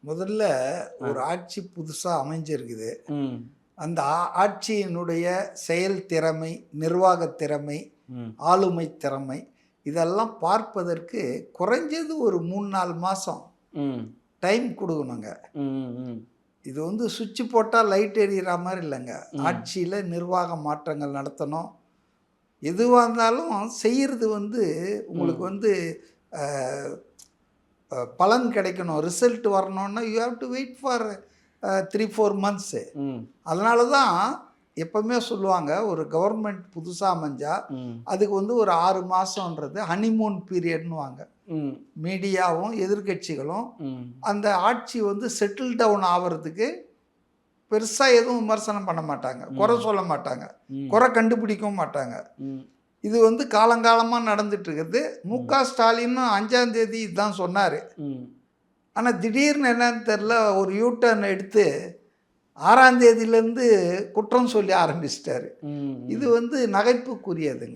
முதல்ல ஒரு ஆட்சி புதுசாக அமைஞ்சிருக்குது. ம் அந்த ஆட்சியினுடைய செயல் திறமை, நிர்வாகத் திறமை, ம் ஆளுமை திறமை இதெல்லாம் பார்ப்பதற்கு குறைஞ்சது ஒரு 3-4 மாதம் ம் டைம் கொடுக்கணுங்க. ம் ம் இது வந்து சுவிட்ச் போட்டால் லைட் எரியிற மாதிரி இல்லைங்க. ஆட்சியில் நிர்வாக மாற்றங்கள் நடத்தணும். எதுவாக இருந்தாலும் செய்கிறது வந்து உங்களுக்கு வந்து பலன் கிடைக்கணும், ரிசல்ட் வரணும்னா you have to wait for 3-4 months. ம் அதனால தான் எப்பவுமே சொல்லுவாங்க, ஒரு கவர்மெண்ட் புதுசாக அமைஞ்சா ம் அதுக்கு வந்து ஒரு 6 மாதன்றது ஹனிமூன் பீரியட்னுவாங்க. ம் மீடியாவும் எதிர்கட்சிகளும் ம் அந்த ஆட்சி வந்து செட்டில் டவுன் ஆகிறதுக்கு பெருசாக எதுவும் விமர்சனம் பண்ண மாட்டாங்க, குறை சொல்ல மாட்டாங்க, குறை கண்டுபிடிக்கவும் மாட்டாங்க. ம் இது வந்து காலங்காலமாக நடந்துட்டு இருக்குது. மு.க. ஸ்டாலினும் 5ஆம் தேதி இதுதான் சொன்னார். ம் ஆனால் திடீர்னு என்னன்னு தெரில, ஒரு யூட்டர்ன் எடுத்து 6ஆம் தேதியிலேருந்து குற்றம் சொல்லி ஆரம்பிச்சிட்டாரு. ம் இது வந்து நகைப்புக்குரியதுங்க.